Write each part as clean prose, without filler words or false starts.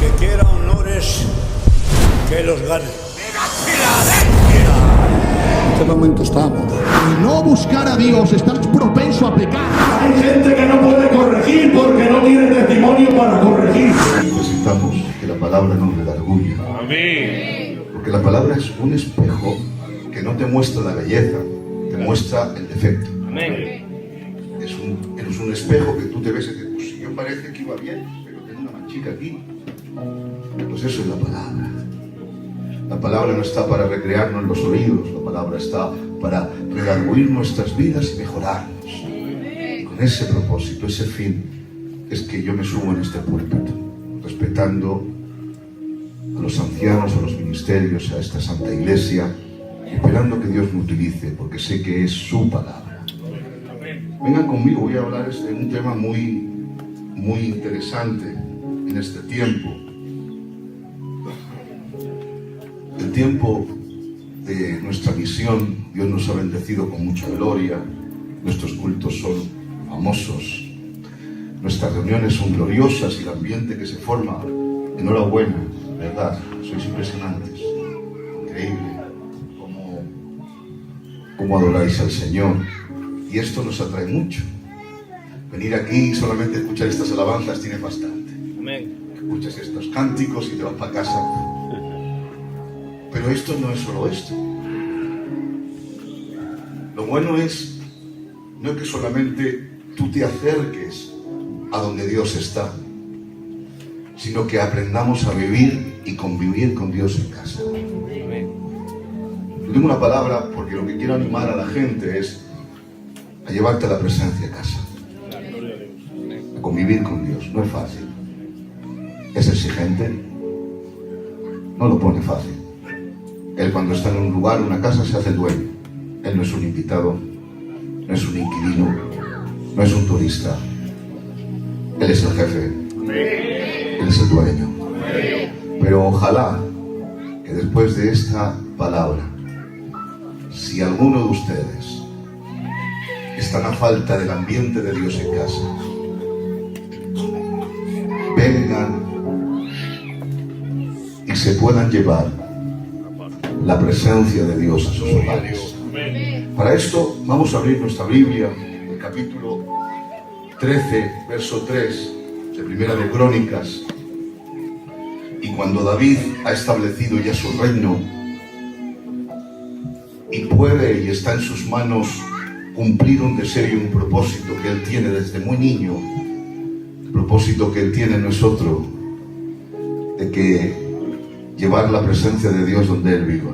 que quiera honores, que los gane. En este momento estamos. Y no buscar a Dios, estás propenso a pecar. Hay gente que no puede corregir porque no tiene testimonio para corregir. Necesitamos que la palabra nos redarguya. Amén. Porque la palabra es un espejo que no te muestra la belleza, te muestra el defecto. Amén. Es un espejo que tú te ves y dices, pues yo parece que iba bien, pero tengo una manchica aquí. Pues eso es la palabra. La palabra no está para recrearnos los oídos, la palabra está para redarguir nuestras vidas y mejorarnos. Y con ese propósito, ese fin, es que yo me subo en este púlpito, respetando a los ancianos, a los ministerios, a esta santa iglesia, esperando que Dios me utilice, porque sé que es su palabra. Vengan conmigo, voy a hablar de un tema muy interesante en este tiempo. El tiempo de nuestra misión, Dios nos ha bendecido con mucha gloria, nuestros cultos son famosos, nuestras reuniones son gloriosas y el ambiente que se forma, enhorabuena, verdad, sois impresionantes, increíble cómo adoráis al Señor, y esto nos atrae mucho. Venir aquí y solamente escuchar estas alabanzas tiene bastante. Amén. Escuchas estos cánticos y te vas para casa. Pero esto no es solo esto. Lo bueno es no que solamente tú te acerques a donde Dios está, sino que aprendamos a vivir y convivir con Dios en casa. Yo tengo una palabra porque lo que quiero animar a la gente es a llevarte a la presencia a casa, a convivir con Dios. No es fácil, es exigente, no lo pone fácil. Él cuando está en un lugar, una casa, se hace dueño. Él no es un invitado, no es un inquilino, no es un turista. Él es el jefe, Él es el dueño. Pero ojalá que después de esta palabra, si alguno de ustedes están a falta del ambiente de Dios en casa, vengan y se puedan llevar la presencia de Dios a sus hogares. Para esto vamos a abrir nuestra Biblia, el capítulo 13, verso 3 de Primera de Crónicas. Y cuando David ha establecido ya su reino y puede y está en sus manos cumplir un deseo y un propósito que él tiene desde muy niño, el propósito que él tiene no es otro de que llevar la presencia de Dios donde él viva.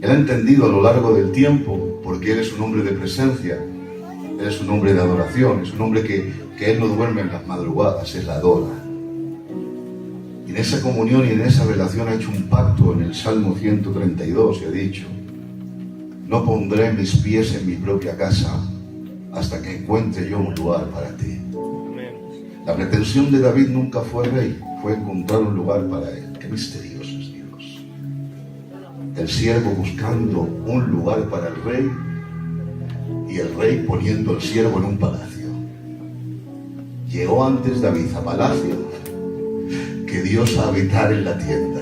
Él ha entendido a lo largo del tiempo, porque él es un hombre de presencia, él es un hombre de adoración, es un hombre que él no duerme en las madrugadas, él la adora. Y en esa comunión y en esa relación ha hecho un pacto en el Salmo 132 y ha dicho: no pondré mis pies en mi propia casa hasta que encuentre yo un lugar para ti. La pretensión de David nunca fue rey, fue encontrar un lugar para él. Qué misterioso es Dios. El siervo buscando un lugar para el rey y el rey poniendo al siervo en un palacio. Llegó antes David a palacio que Dios a habitar en la tienda.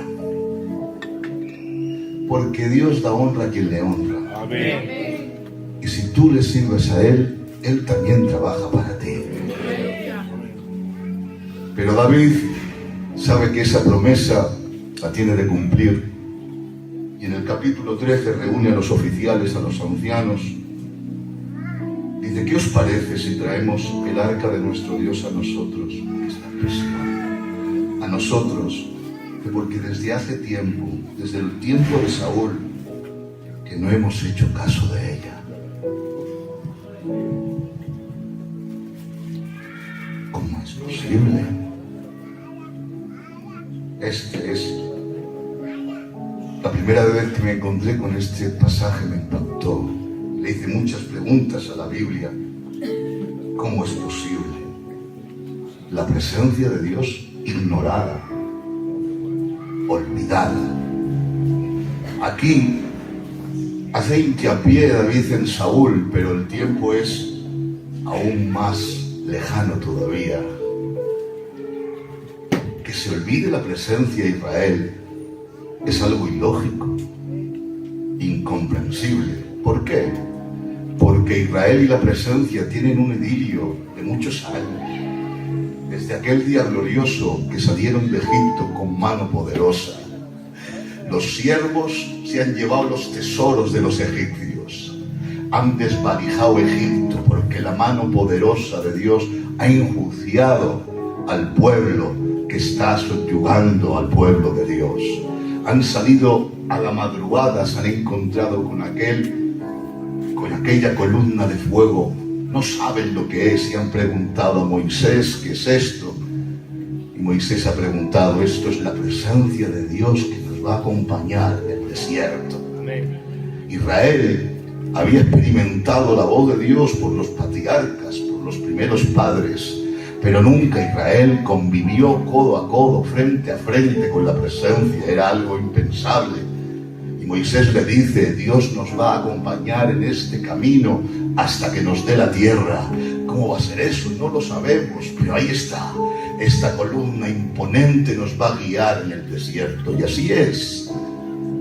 Porque Dios da honra a quien le honra. Amén. Y si tú le sirves a Él, Él también trabaja para ti. Pero David sabe que esa promesa la tiene de cumplir. Y en el capítulo 13 reúne a los oficiales, a los ancianos. Dice: ¿qué os parece si traemos el arca de nuestro Dios a nosotros? Esta presión. A nosotros, porque desde hace tiempo, desde el tiempo de Saúl, que no hemos hecho caso de ella. ¿Cómo es posible? Este es la primera vez que me encontré con este pasaje, me impactó. Le hice muchas preguntas a la Biblia. ¿Cómo es posible? La presencia de Dios ignorada, olvidada. Aquí hace hincapié David en Saúl, pero el tiempo es aún más lejano todavía. Que se olvide la presencia de Israel es algo ilógico, incomprensible. ¿Por qué? Porque Israel y la presencia tienen un idilio de muchos años, desde aquel día glorioso que salieron de Egipto con mano poderosa. Los siervos se han llevado los tesoros de los egipcios, han desvalijado Egipto porque la mano poderosa de Dios ha enjuiciado al pueblo que está subyugando al pueblo de Dios. Han salido a la madrugada, se han encontrado con aquella columna de fuego. No saben lo que es y han preguntado a Moisés, ¿qué es esto? Y Moisés ha preguntado, esto es la presencia de Dios que nos va a acompañar en el desierto. Amén. Israel había experimentado la voz de Dios por los patriarcas, por los primeros padres, pero nunca Israel convivió codo a codo, frente a frente con la presencia. Era algo impensable. Y Moisés le dice, Dios nos va a acompañar en este camino hasta que nos dé la tierra. ¿Cómo va a ser eso? No lo sabemos, pero ahí está. Esta columna imponente nos va a guiar en el desierto. Y así es.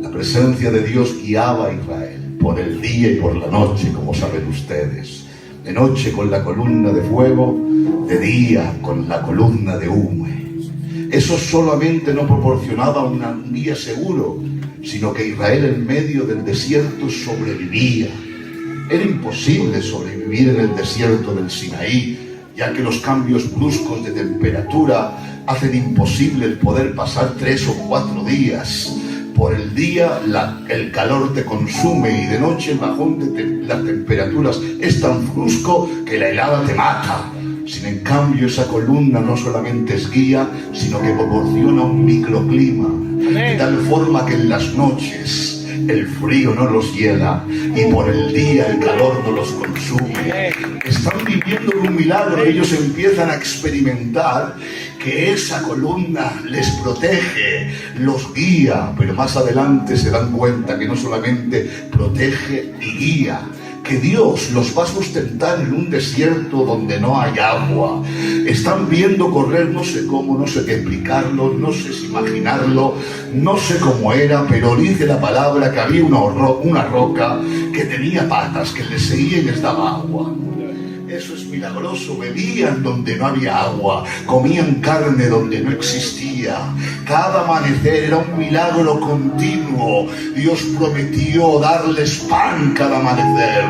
La presencia de Dios guiaba a Israel por el día y por la noche, como saben ustedes. De noche con la columna de fuego, de día con la columna de humo. Eso solamente no proporcionaba un guía seguro, sino que Israel en medio del desierto sobrevivía. Era imposible sobrevivir en el desierto del Sinaí, ya que los cambios bruscos de temperatura hacen imposible el poder pasar 3 o 4 días. Por el día el calor te consume y de noche el bajón de las temperaturas es tan brusco que la helada te mata. Sin en cambio esa columna no solamente es guía, sino que proporciona un microclima, de tal forma que en las noches el frío no los hiela y por el día el calor no los consume. Están viviendo un milagro. Ellos empiezan a experimentar que esa columna les protege, los guía, pero más adelante se dan cuenta que no solamente protege y guía, que Dios los va a sustentar en un desierto donde no hay agua. Están viendo correr, no sé cómo, no sé qué explicarlo, no sé si imaginarlo, no sé cómo era, pero dice la palabra que había una roca que tenía patas, que les seguía y les daba agua. Eso es milagroso. Bebían donde no había agua, comían carne donde no existía. Cada amanecer era un milagro continuo. Dios prometió darles pan cada amanecer.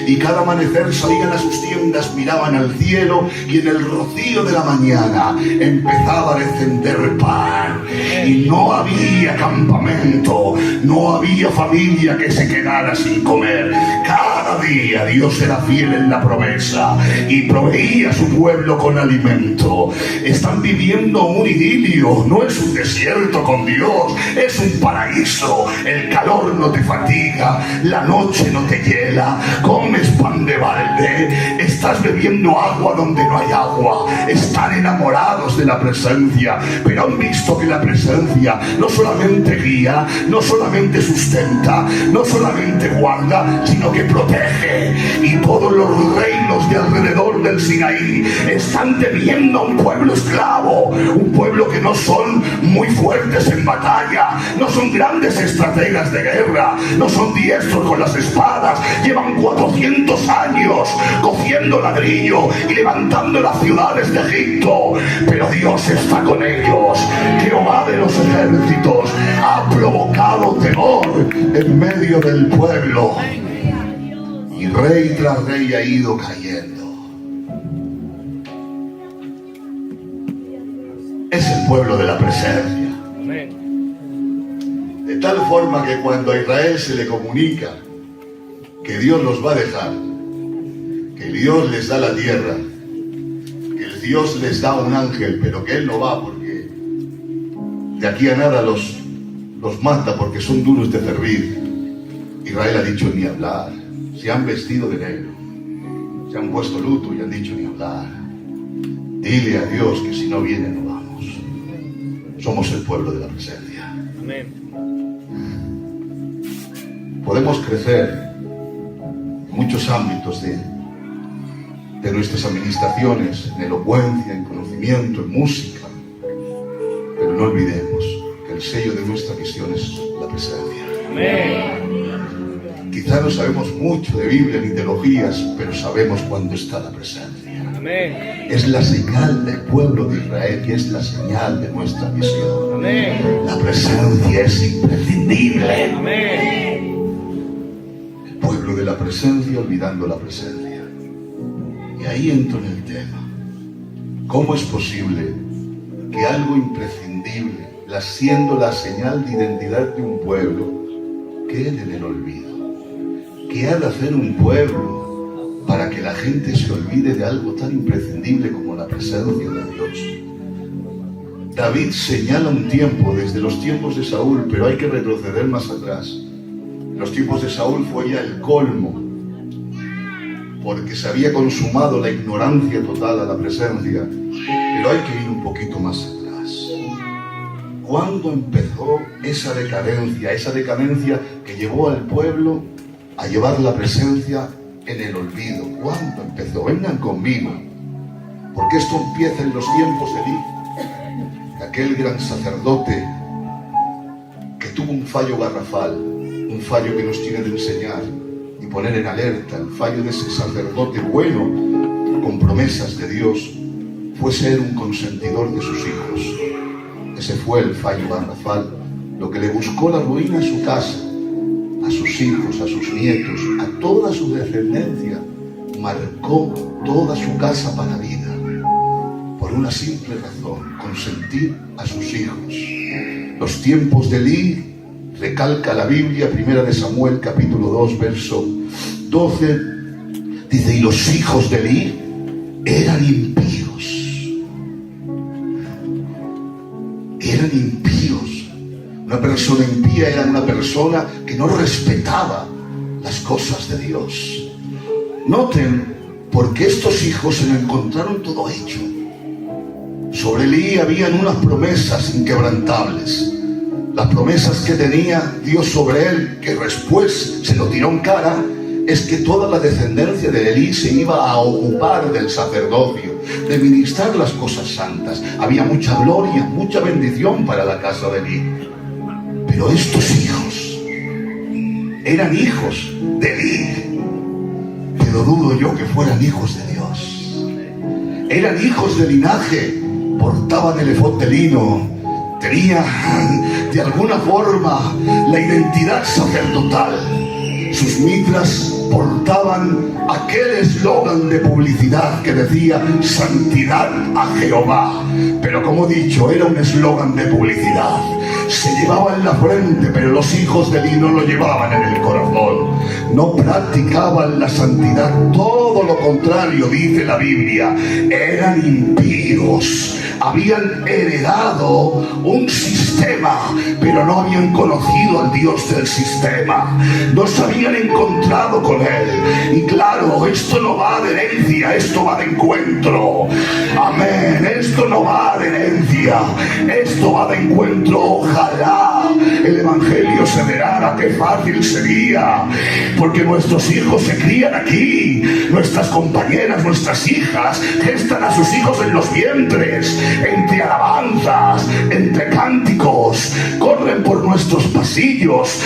Y cada amanecer salían a sus tiendas, miraban al cielo y en el rocío de la mañana empezaba a descender pan. Y no había campamento, no había familia que se quedara sin comer. Cada día Dios era fiel en la promesa y proveía a su pueblo con alimento. Están viviendo un idilio, no es un desierto con Dios, es un paraíso. El calor no te fatiga, la noche no te hiela, comes pan de balde, estás bebiendo agua donde no hay agua. Están enamorados de la presencia, pero han visto que la presencia no solamente guía, no solamente sustenta, no solamente guarda, sino que protege. Y todos los reinos de alrededor del Sinaí están temiendo a un pueblo esclavo, un pueblo que no son muy fuertes en batalla, no son grandes estrategas de guerra, no son diestros con las espadas, llevan 400 años cociendo ladrillo y levantando las ciudades de Egipto, pero Dios está con ellos. Jehová de los ejércitos ha provocado temor en medio del pueblo y rey tras rey ha ido cayendo. Es el pueblo de la presencia. De tal forma que cuando a Israel se le comunica que Dios los va a dejar, que Dios les da la tierra, que el Dios les da un ángel, pero que Él no va porque de aquí a nada los mata porque son duros de servir. Israel ha dicho ni hablar. Se han vestido de negro, se han puesto luto y han dicho ni hablar. Dile a Dios que si no viene no vamos. Somos el pueblo de la presencia. Amén. Podemos crecer en muchos ámbitos de nuestras administraciones, en elocuencia, en conocimiento, en música, no olvidemos que el sello de nuestra misión es la presencia. Quizá no sabemos mucho de Biblia ni teologías, pero sabemos cuándo está la presencia. Es la señal del pueblo de Israel y es la señal de nuestra misión. La presencia es imprescindible. El pueblo de la presencia olvidando la presencia. Y ahí entro en el tema. ¿Cómo es posible que algo imprescindible, siendo la señal de identidad de un pueblo, quede en el olvido? ¿Qué ha de hacer un pueblo para que la gente se olvide de algo tan imprescindible como la presencia de Dios? David señala un tiempo, desde los tiempos de Saúl, pero hay que retroceder más atrás. En los tiempos de Saúl fue ya el colmo, porque se había consumado la ignorancia total a la presencia, pero hay que ir un poquito más atrás. ¿Cuándo empezó esa decadencia que llevó al pueblo a llevar la presencia en el olvido? ¿Cuándo empezó? Vengan conmigo, porque esto empieza en los tiempos de Elí, aquel gran sacerdote que tuvo un fallo garrafal, un fallo que nos tiene de enseñar y poner en alerta. El fallo de ese sacerdote bueno, con promesas de Dios, fue ser un consentidor de sus hijos. Ese fue el fallo garrafal, lo que le buscó la ruina a su casa, a sus hijos, a sus nietos, a toda su descendencia. Marcó toda su casa para vida, por una simple razón: consentir a sus hijos. Los tiempos de Elí, recalca la Biblia, 1 de Samuel capítulo 2 verso 12, dice: y los hijos de Elí eran impíos. Eran impíos. Una persona impía era una persona que no respetaba las cosas de Dios. Noten, porque estos hijos se lo encontraron todo hecho. Sobre Elí habían unas promesas inquebrantables. Las promesas que tenía Dios sobre él, que después se lo tiró en cara, es que toda la descendencia de Elí se iba a ocupar del sacerdocio, de ministrar las cosas santas. Había mucha gloria, mucha bendición para la casa de Elí. Pero estos hijos eran hijos de Elí, pero dudo yo que fueran hijos de Dios. Eran hijos de linaje, portaban el efod de lino, tenían de alguna forma la identidad sacerdotal. Sus mitras portaban aquel eslogan de publicidad que decía: santidad a Jehová. Pero como he dicho, era un eslogan de publicidad. Se llevaba en la frente, pero los hijos de Elí no lo llevaban en el corazón. No practicaban la santidad, todo lo contrario, dice la Biblia. Eran impíos. Habían heredado un sistema, pero no habían conocido al Dios del sistema. No se habían encontrado con Él. Y claro, esto no va de herencia, esto va de encuentro. Amén. Esto no va de herencia, esto va de encuentro. Ojalá el Evangelio se verá, qué fácil sería, porque nuestros hijos se crían aquí, nuestras compañeras, nuestras hijas gestan a sus hijos en los vientres, entre alabanzas, entre cánticos, corren por nuestros pasillos,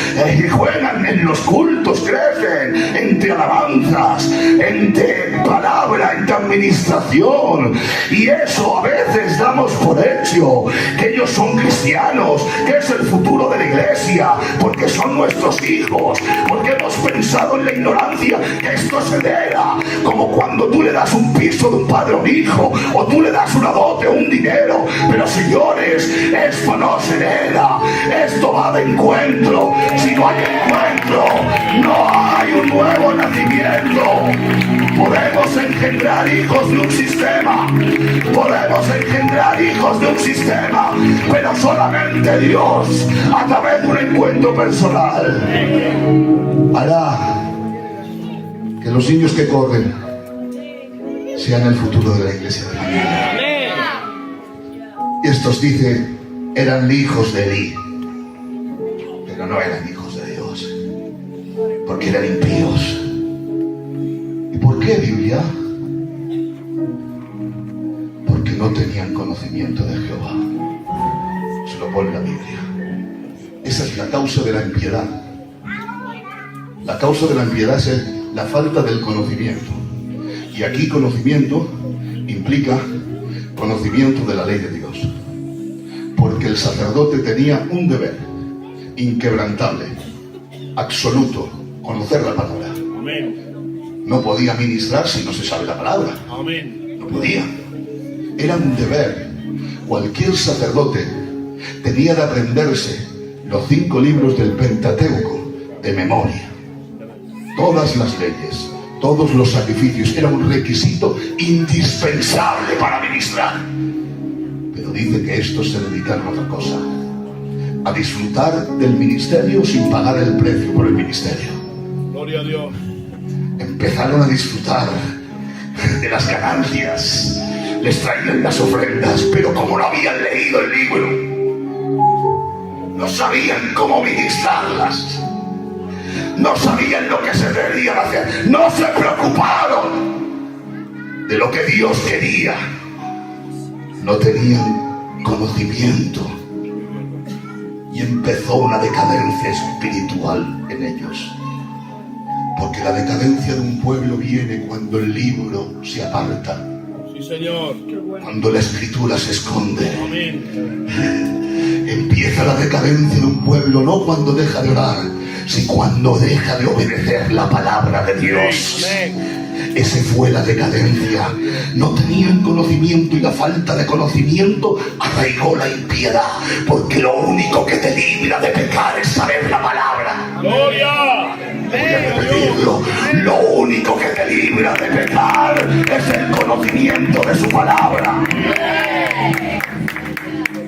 juegan en los cultos, crecen entre alabanzas, entre palabra, entre administración, y eso a veces damos por hecho, que ellos son cristianos, que es el futuro de la iglesia, porque son nuestros hijos, porque hemos pensado en la ignorancia que esto se hereda, como cuando tú le das un piso de un padre a un hijo, o tú le das una dote o un dinero. Pero señores, esto no se hereda, esto va de encuentro. Si no hay encuentro, no hay un nuevo nacimiento. Podemos engendrar hijos de un sistema, podemos engendrar hijos de un sistema, pero solamente Dios, a través de un encuentro personal, hará que los niños que corren sean el futuro de la iglesia de mañana. Y estos, dice, eran hijos de Elí, pero no eran hijos de Dios, porque eran impíos. ¿Y por qué, Biblia? Porque no tenían conocimiento de Jehová. se lo pone la Biblia. Esa es la causa de la impiedad. La causa de la impiedad es la falta del conocimiento. Y aquí conocimiento implica conocimiento de la ley de Dios. Porque el sacerdote tenía un deber inquebrantable, absoluto, conocer la palabra. Amén. No podía ministrar si no se sabe la palabra. Amén. No podía. Era un deber. Cualquier sacerdote tenía de aprenderse los 5 libros del Pentateuco de memoria. Todas las leyes, todos los sacrificios, era un requisito indispensable para ministrar. Pero dice que estos se dedicaron a otra cosa, a disfrutar del ministerio sin pagar el precio por el ministerio. Gloria a Dios. Empezaron a disfrutar de las ganancias, les traían las ofrendas, pero como no habían leído el libro, no sabían cómo ministrarlas, no sabían lo que se debían hacer, no se preocuparon de lo que Dios quería, no tenían conocimiento y empezó una decadencia espiritual en ellos. Porque la decadencia de un pueblo viene cuando el libro se aparta. Sí, Señor. Cuando la escritura se esconde. Amén. Empieza la decadencia de un pueblo no cuando deja de orar, sino cuando deja de obedecer la palabra de Dios. Amén. Esa fue la decadencia. No tenían conocimiento y la falta de conocimiento arraigó la impiedad. Porque lo único que te libra de pecar es saber la palabra. Gloria. Voy a repetirlo. Lo único que te libra de pecar es el conocimiento de su palabra.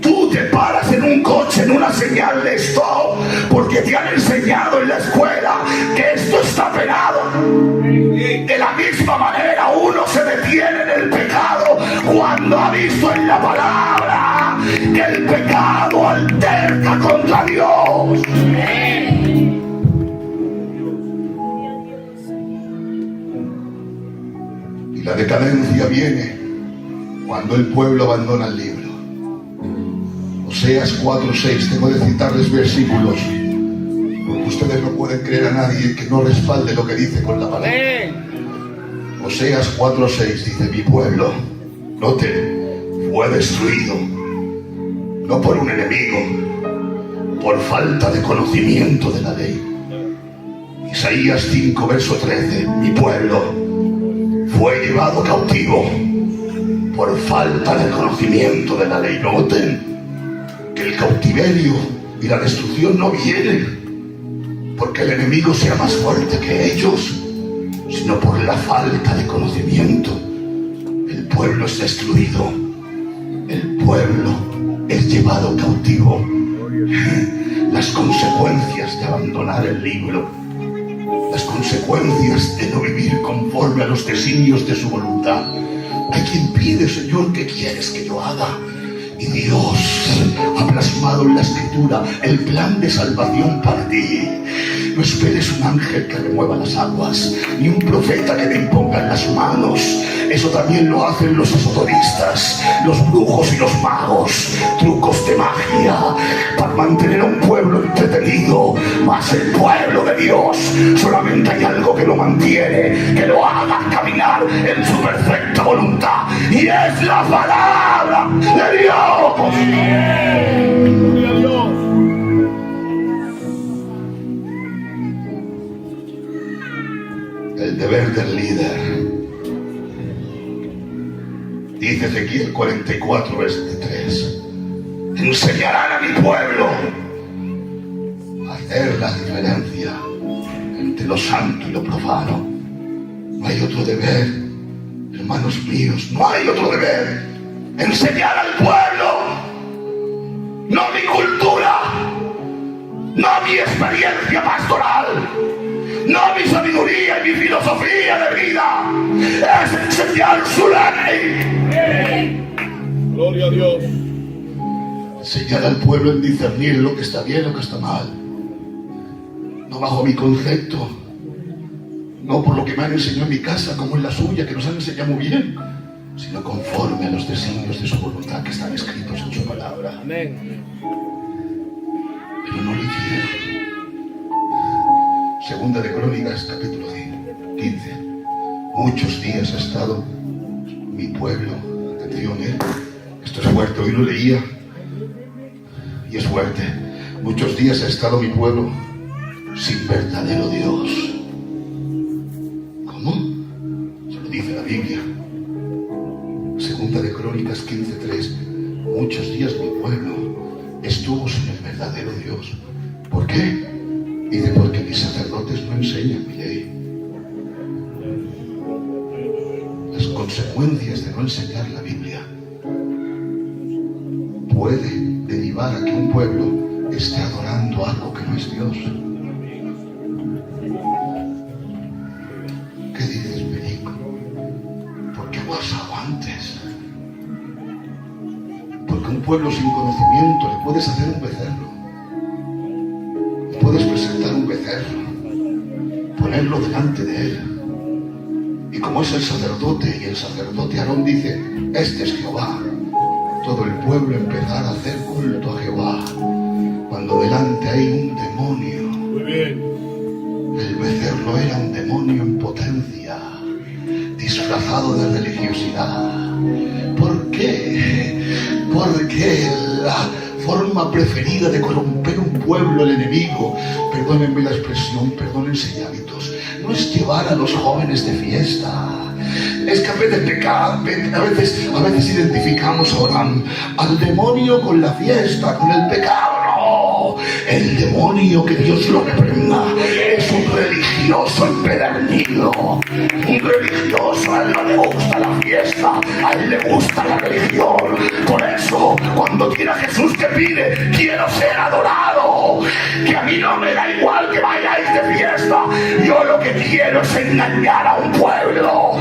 Tú te paras en un coche, en una señal de stop, porque te han enseñado en la escuela que esto está penado. De la misma manera uno se detiene en el pecado cuando ha visto en la palabra que el pecado alterca contra Dios. Y la decadencia viene cuando el pueblo abandona el libro. Oseas 4:6, tengo de citarles versículos, porque ustedes no pueden creer a nadie que no respalde lo que dice con la palabra. Oseas 4:6 dice: mi pueblo, noten, fue destruido, no por un enemigo, por falta de conocimiento de la ley. Isaías 5, verso 13, mi pueblo fue llevado cautivo por falta de conocimiento de la ley. Noten que el cautiverio y la destrucción no vienen porque el enemigo sea más fuerte que ellos, sino por la falta de conocimiento. El pueblo es destruido, el pueblo es llevado cautivo. Las consecuencias de abandonar el libro, las consecuencias de no vivir conforme a los designios de su voluntad. Hay quien pide: Señor, ¿qué quieres que yo haga? Y Dios ha plasmado en la escritura el plan de salvación para ti. No esperes un ángel que remueva las aguas, ni un profeta que te imponga en las manos. Eso también lo hacen los esoteristas, los brujos y los magos. Trucos de magia para mantener a un pueblo entretenido. Mas el pueblo de Dios, solamente hay algo que lo mantiene, que lo haga caminar en su perfecta voluntad, y es la palabra de Dios. Gloria a Dios. El deber del líder. Dice Ezequiel 44, versículo 3. Enseñarán a mi pueblo a hacer la diferencia entre lo santo y lo profano. No hay otro deber, hermanos míos, no hay otro deber. Enseñar al pueblo, no mi cultura, no mi experiencia pastoral, no mi sabiduría y mi filosofía de vida, es enseñar su ley. Gloria a Dios. Enseñar al pueblo en discernir lo que está bien y lo que está mal, no bajo mi concepto, no por lo que me han enseñado en mi casa como en la suya, que nos han enseñado muy bien, sino conforme a los designios de su voluntad que están escritos en su palabra. Amén. Pero no lo hicieron. Segunda de Crónicas, capítulo 15. Muchos días ha estado mi pueblo, atención, esto es fuerte, hoy lo leía y es fuerte. Muchos días ha estado mi pueblo sin verdadero Dios. ¿Cómo? Se lo dice la Biblia. Segunda de Crónicas 15:3. Muchos días mi pueblo estuvo sin el verdadero Dios. ¿Por qué? Dice, porque mis sacerdotes no enseñan mi ley. Las consecuencias de no enseñar la Biblia puede derivar a que un pueblo esté adorando algo que no es Dios. ¿Qué dices, Perico? ¿Por qué pasado antes? Porque un pueblo sin conocimiento le puedes hacer un becerro. Le puedes presentar un becerro, ponerlo delante de él. Y como es el sacerdote, y el sacerdote Aarón dice, este es Jehová, todo el pueblo empezará a hacer culto a Jehová, cuando delante hay un demonio. Muy bien. El becerro era un demonio en potencia, disfrazado de religiosidad. ¿Por qué? Porque la forma preferida de corromper un pueblo, el enemigo, perdónenme la expresión, perdónense hábitos, no es llevar a los jóvenes de fiesta. Es que a veces identificamos ahora al demonio con la fiesta, con el pecado. No, el demonio, que Dios lo reprenda, es un religioso empedernido, un religioso. A él no le gusta la fiesta, a él le gusta la religión. Por eso, cuando tiene a Jesús que pide, quiero ser adorado, que a mí no me da igual que vayáis de fiesta, yo lo que quiero es engañar a un pueblo,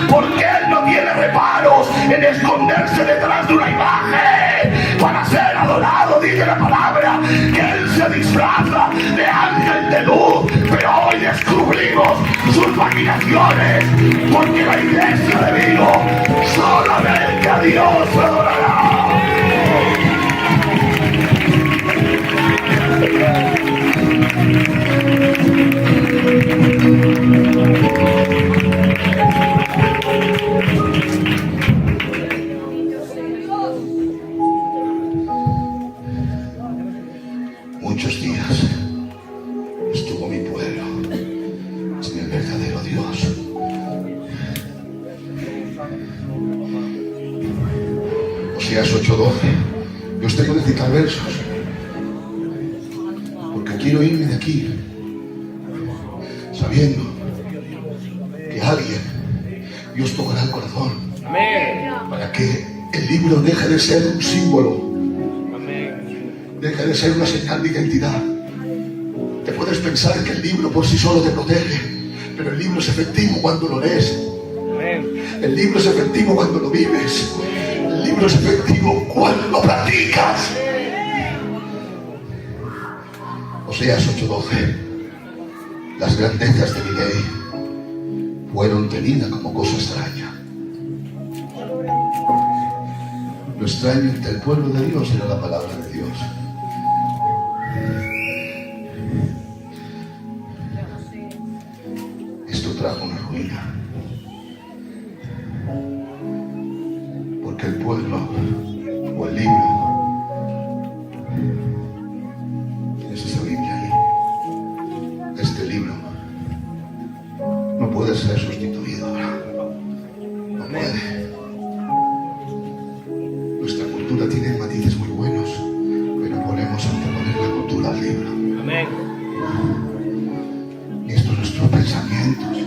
porque él no tiene reparos en esconderse detrás de una imagen para ser adorado. Dice la palabra que él se disfraza de ángel de luz, pero hoy descubrimos sus maquinaciones, porque la iglesia de Vigo solamente a Dios adorará. Muchos días estuvo mi pueblo sin el verdadero Dios. Oseas 8:12. Yo os tengo que citar versos, porque quiero irme de aquí sabiendo que alguien Dios tocará el corazón. Amén. Para que el libro deje de ser un símbolo, deja de ser una señal de identidad. Te puedes pensar que el libro por sí solo te protege, pero el libro es efectivo cuando lo lees. El libro es efectivo cuando lo vives. El libro es efectivo cuando lo practicas. Oseas 8:12. Las grandezas de mi ley fueron tenidas como cosa extraña. Lo extraño entre el pueblo de Dios era la palabra de Dios. Esto trajo una ruina, porque el pueblo o el libro, tienes esa Biblia ahí, este libro no puede ser sustituido ahora, no puede. Nuestra cultura tiene matices muy buenos, pero podemos anteponer la cultura al libro. Amén. Ni estos nuestros pensamientos,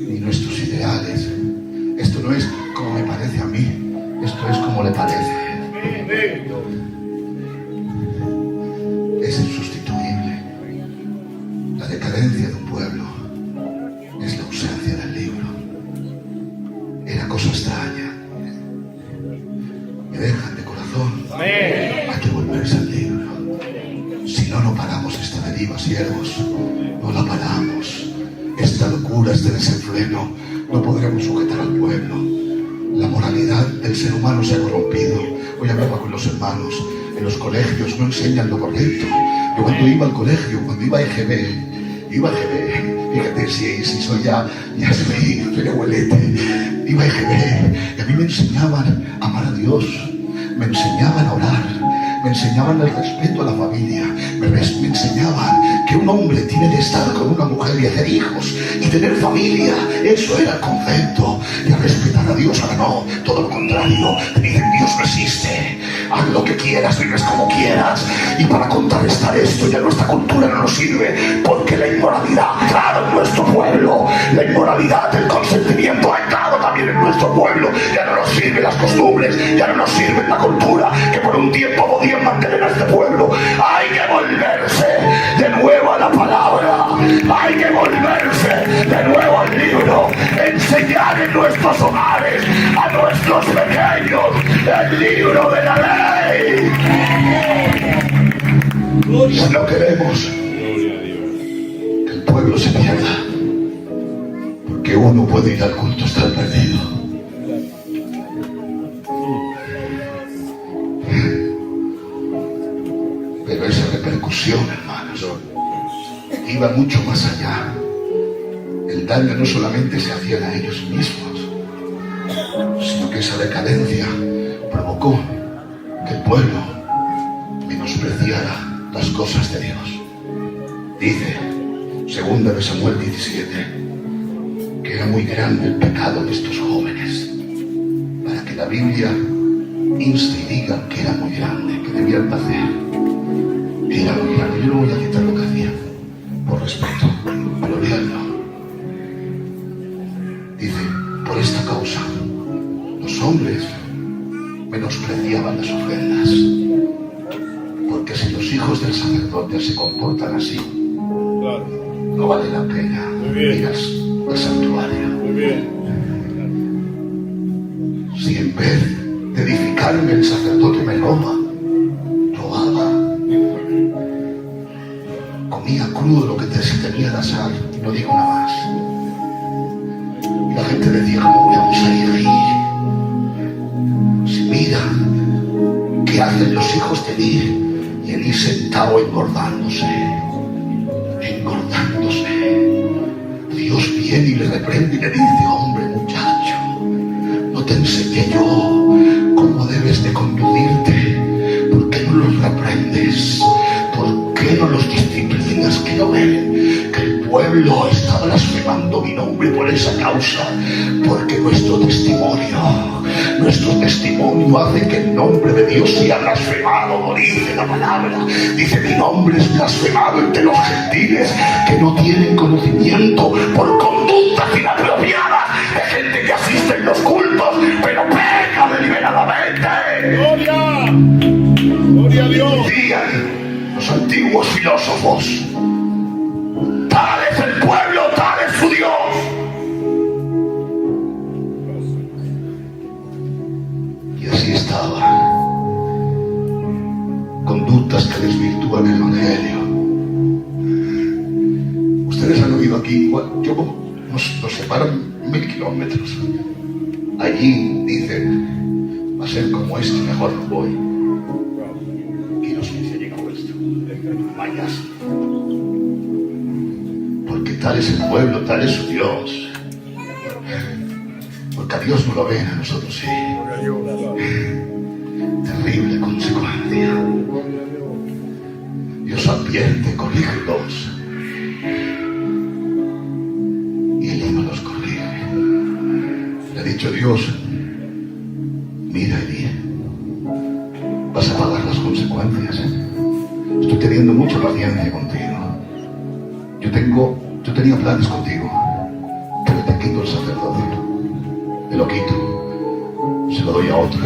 ni nuestros ideales. Esto no es como me parece a mí, esto es como le parece. Es insustituible. La decadencia de un pueblo es la ausencia del libro. Era cosa extraña. Me dejan de corazón. Hay que volverse al libro. Si no, no paramos esta deriva, siervos. No la paramos. Esta locura, este desenfreno, no podremos sujetar al pueblo. La moralidad del ser humano se ha corrompido. Hoy hablaba con los hermanos. En los colegios no enseñan lo correcto. Yo cuando iba al colegio, cuando iba a EGB, fíjate si soy ya soy abuelete, iba a EGB, y a mí me enseñaban a amar a Dios, me enseñaban a orar, me enseñaban el respeto a la familia, me enseñaban que un hombre tiene que estar con una mujer y hacer hijos y tener familia. Eso era el concepto. Y a respetar a Dios. Ahora no, todo lo contrario. Te dicen: Dios no existe, haz lo que quieras, vives como quieras. Y para contrarrestar esto, ya nuestra cultura no nos sirve, porque la inmoralidad ha entrado en nuestro pueblo. La inmoralidad, el consentimiento ha entrado también en nuestro pueblo. Ya no nos sirven las costumbres, ya no nos sirve la cultura que por un tiempo podían mantener a este pueblo. Hay que volverse de nuevo a la palabra, hay que volverse de nuevo al libro, enseñar en nuestros hogares a nuestros pequeños el libro de la ley. Si no queremos que el pueblo se pierda, porque uno puede ir al culto, estar perdido. Pero esa repercusión, hermanos, iba mucho más allá. El daño no solamente se hacían a ellos mismos, sino que esa decadencia provocó que el pueblo menospreciara las cosas de Dios. Dice 2 Samuel 17 que era muy grande el pecado de estos jóvenes, para que la Biblia inste y diga que era muy grande, que debían de hacer. Era muy grande. Yo no voy a citar lo que hacían, por respeto, pero léanlo. Dice: por esta causa los hombres menospreciaban las ofrendas, porque si los hijos del sacerdote se comportan así, no vale la pena ir al santuario. Si en vez de edificarme el sacerdote me robaba, comía crudo lo que se tenía de asar, y no digo nada más. Y la gente decía: ¿cómo vamos a ir? Si mira qué hacen los hijos de Eli, y Eli sentado engordándose. Dios viene y le reprende y le dice: hombre, muchacho, no te enseñé yo cómo debes de conducirte. ¿Por qué no los reprendes? ¿Por qué no los disciplinas? Que no ven que el pueblo está blasfemando mi nombre por esa causa, porque nuestro testimonio hace que el nombre de Dios sea blasfemado. Lo dice la palabra. Dice: mi nombre es blasfemado entre los gentiles que no tienen conocimiento por conductas inapropiadas de gente que asiste en los cultos, pero peca deliberadamente. ¡Gloria a Dios! Decían los antiguos filósofos: tal es el pueblo, tal es su Dios. Y así estaba. Conductas que desvirtúan el evangelio. Ustedes han oído aquí, nos separan 1000 kilómetros. Allí dicen: va a ser como esto, mejor no voy. Y no sé si ha llegado esto. Mañana. Porque tal es el pueblo, tal es su Dios. Porque a Dios no lo ven, a nosotros sí. Terrible consecuencia. Dios advierte: corrígelos. Y ella no los corrige. Le ha dicho Dios: mira, Eli, vas a pagar las consecuencias. Estoy teniendo mucha paciencia contigo. Yo tenía planes contigo, pero te quito el sacerdocio. Te lo quito, se lo doy a otro.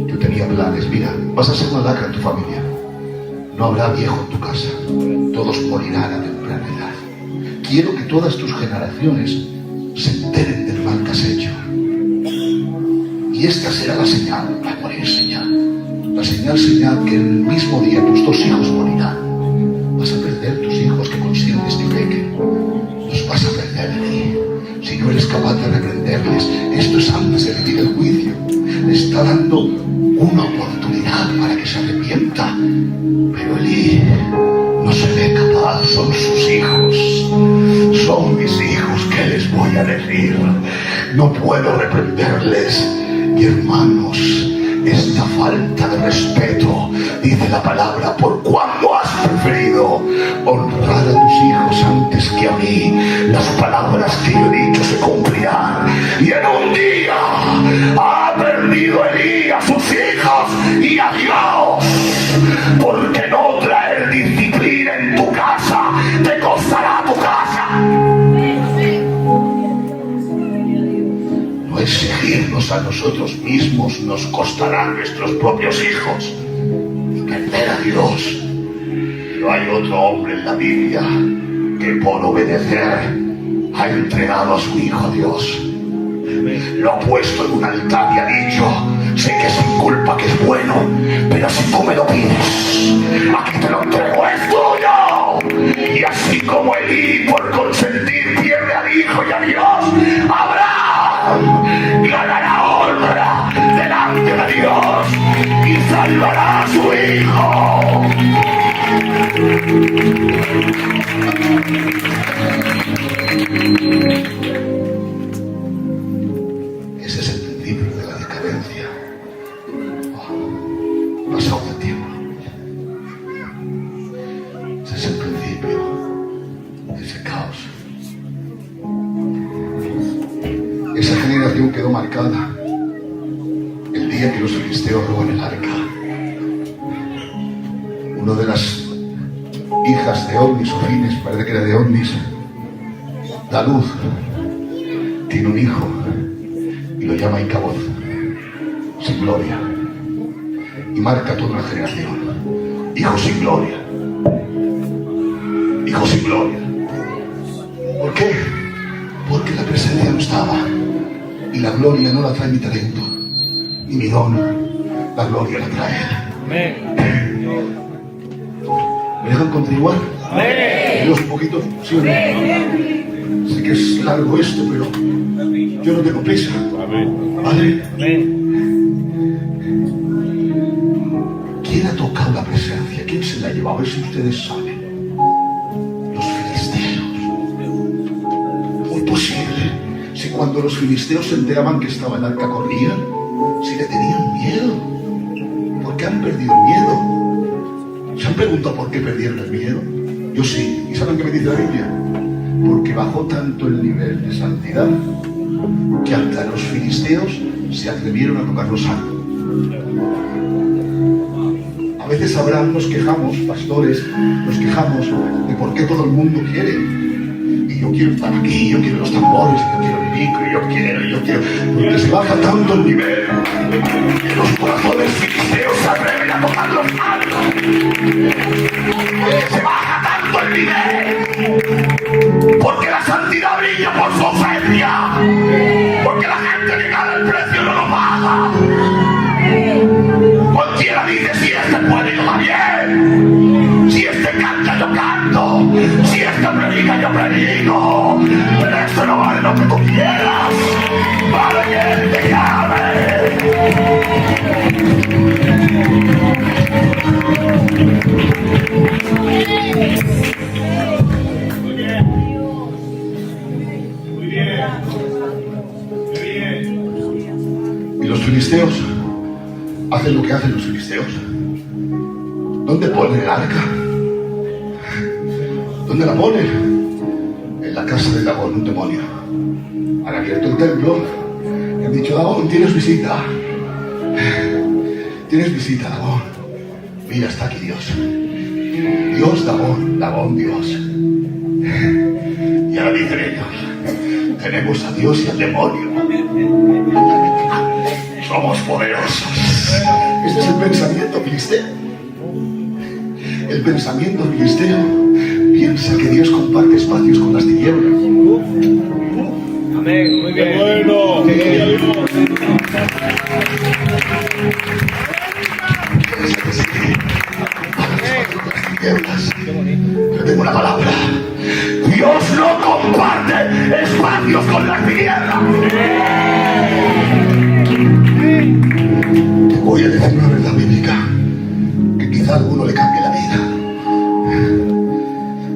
Yo tenía planes. Mira, vas a ser una lacra en tu familia. No habrá viejo en tu casa. Todos morirán a temprana edad. Quiero que todas tus generaciones se enteren del mal que has hecho. Y esta será la señal. Va a morir señal. La señal que el mismo día tus 2 hijos morirán. Vas a perder tus hijos que consientes que pequen. Los vas a perder de ti. Si no eres capaz de reprenderles, Esto es antes de emitir el juicio. Le está dando una oportunidad para que se arrepienta. Pero Elí no se ve capaz. Son sus hijos. Son mis hijos. ¿Qué les voy a decir? No puedo reprenderles. Y hermanos, esta falta de respeto, dice la palabra, por cuando has preferido honrar a tus hijos antes que a mí, las palabras que yo he dicho se cumplirán. Y en un día ha perdido Elí a sus hijos y a Dios, porque no traer disciplina en tu casa te costará tu casa. No exigirnos a nosotros mismos nos costará a nuestros propios hijos. Perder a Dios. Pero hay otro hombre en la Biblia que por obedecer ha entregado a su hijo a Dios. Lo ha puesto en un altar y ha dicho: sé que sin culpa que es bueno, pero si tú me lo pides, aquí te lo entrego, es tuyo. Y así como Elí por consentir pierde al hijo y a Dios, Abraham ganará honra delante de Dios y salvará a su hijo. Ese es el principio de la decadencia. Pasado el tiempo. Ese es el principio de ese caos. Esa generación quedó marcada el día que los filisteos roban el arca. Uno de las hijas de Ondis o Fines, parece que era de Ondis, da luz, tiene un hijo y lo llama Icabod, sin gloria, y marca toda una generación. Hijo sin gloria, hijo sin gloria. ¿Por qué? Porque la presencia no estaba, y la gloria no la trae mi talento ni mi don, la gloria la trae Él. ¿Me dejan continuar? Dios, un poquito, sí o no. Sé que es largo esto, pero yo no tengo prisa. ¿Vale? ¿Quién ha tocado la presencia? ¿Quién se la ha llevado? A ver si ustedes saben. Los filisteos. Muy posible. Si cuando los filisteos se enteraban que estaba el arca corrían, si le tenían miedo. ¿Por qué han perdido el miedo? ¿Se han preguntado por qué perdieron el miedo? Yo sí. ¿Y saben qué me dice la Biblia? Porque bajó tanto el nivel de santidad que hasta los filisteos se atrevieron a tocar los santos. A veces Abraham nos quejamos, pastores, nos quejamos de por qué todo el mundo quiere. Y yo quiero estar aquí, yo quiero los tambores, yo quiero el micro, yo quiero. Porque se baja tanto el nivel que los corazones filisteos se atreven a tocar los santos. Se baja tanto el nivel porque la santidad brilla por su ausencia, porque la gente que gana el precio no lo paga. Cualquiera dice: si este puede, yo también. Si este canta, yo canto. Si este predica, yo predico. Pero esto no vale lo que tú quieras, vale que te llame. Y los filisteos hacen lo que hacen los filisteos. ¿Dónde ponen el arca? ¿Dónde la ponen? En la casa de Dagón, un demonio. Han abierto el templo y han dicho: Dagón, tienes visita. Tienes visita, Dagón. Mira, está aquí Dios. Dios, Dagón, Dagón, Dios. Y ahora dicen ellos: tenemos a Dios y al demonio. Somos poderosos. Este es el pensamiento filisteo. El pensamiento filisteo piensa que Dios comparte espacios con las tinieblas. Amén. Muy bien. Bueno. Piensa que sí. Las tinieblas. Pero tengo una palabra. Dios no comparte espacios con las tinieblas. quizá a alguno le cambie la vida.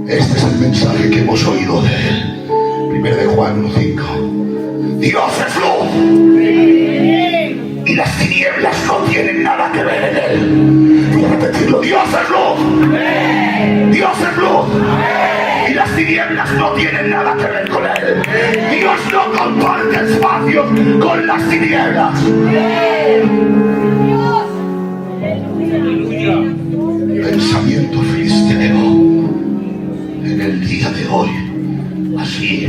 Este es el mensaje que hemos oído de él. 1 de Juan 1:5. Dios es luz y las tinieblas no tienen nada que ver en él. Voy a repetirlo: Dios es luz. Dios es luz y las tinieblas no tienen nada que ver con él. Dios no comparte espacios con las tinieblas. Pensamiento filisteo en el día de hoy. Así,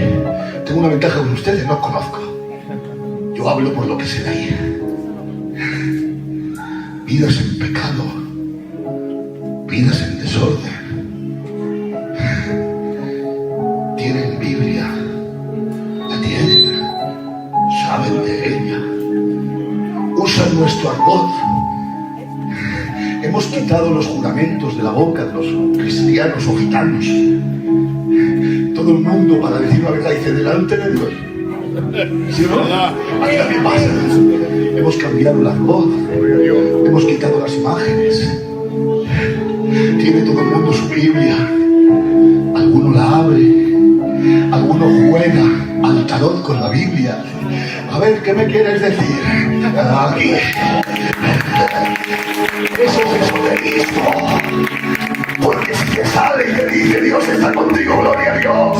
tengo una ventaja con ustedes, no os conozco. Yo hablo por lo que sé de ahí. Vidas en pecado, vidas en desorden. Tienen Biblia, la tienen, saben de ella, usan nuestro argot. Hemos quitado los juramentos de la boca de los cristianos o gitanos. Todo el mundo, para decir la verdad, dice delante de Dios. ¿Sí o no? Aquí también pasa. Hemos cambiado el argot, hemos quitado las imágenes. Tiene todo el mundo su Biblia. Alguno la abre, alguno juega al tarot con la Biblia. A ver, ¿qué me quieres decir? Aquí. Eso es esoterismo. Porque si te sale y te dice Dios está contigo, gloria a Dios.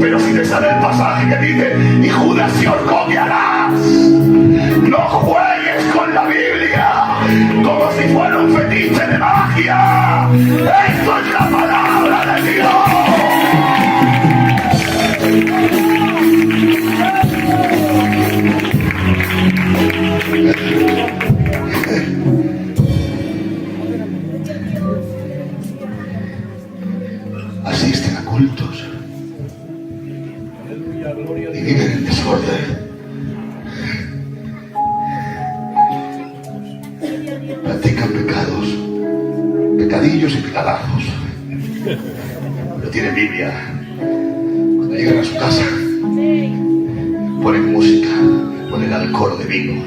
Pero si te sale el pasaje que dice y Judas y Orcó me harás, no juegues con la Biblia como si fuera un fetiche de magia. Esto es la palabra de Dios. Asisten a cultos y viven en desorden. Practican pecados, pecadillos y pecadazos. Pero tienen Biblia. Cuando llegan a su casa, ponen música, ponen alcohol de vino.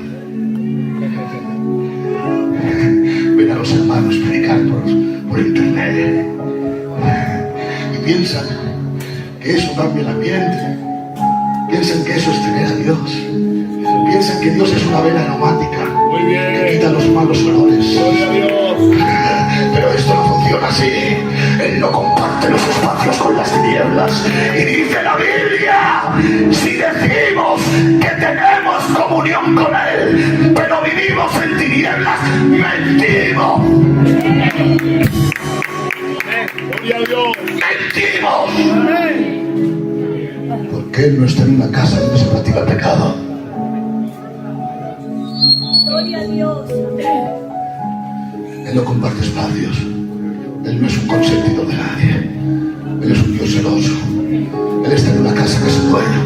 Ven a los hermanos predicar por internet. Piensan que eso cambia el ambiente, piensan que eso es tener a Dios, piensan que Dios es una vela aromática que quita los malos olores. Pero esto no funciona así. Él no comparte los espacios con las tinieblas. Y dice la Biblia: si decimos que tenemos comunión con Él, pero vivimos en tinieblas, mentimos. Mentimos. Porque Él no está en una casa donde se practica el pecado. Gloria a Dios. Él no comparte espacios. Él no es un consentido de nadie. Él es un Dios celoso. Él está en una casa que es su dueño.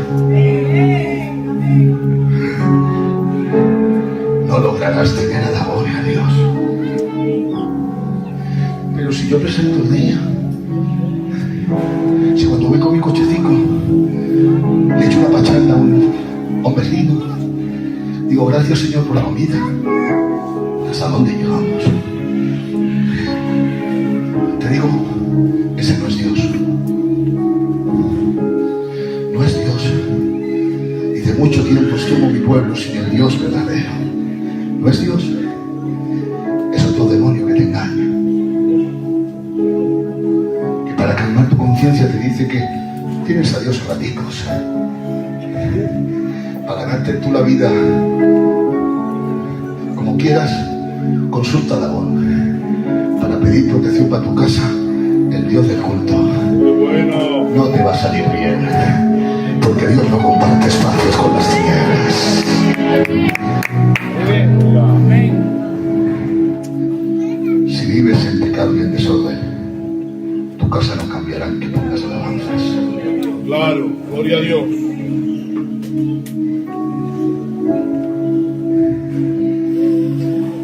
No lograrás tener a la gloria a Dios. Pero si yo presento el día, si cuando voy con mi cochecito le echo una pachanga a un vecino, digo gracias Señor por la comida, ¿hasta dónde llegamos? Te digo, ese no es Dios. No es Dios. Dice mucho tiempo estuvo mi pueblo sin el Dios verdadero. No es Dios. Es otro demonio que te engaña. Para calmar tu conciencia te dice que tienes a Dios a raticos. Para ganarte tú la vida como quieras, consulta a Dagón. Para pedir protección para tu casa, el Dios del culto. No te va a salir bien, porque Dios no comparte espacios con las tinieblas. Si vives en pecado y en desorden, tu casa no cambiará en que pongas alabanzas. Claro, gloria a Dios.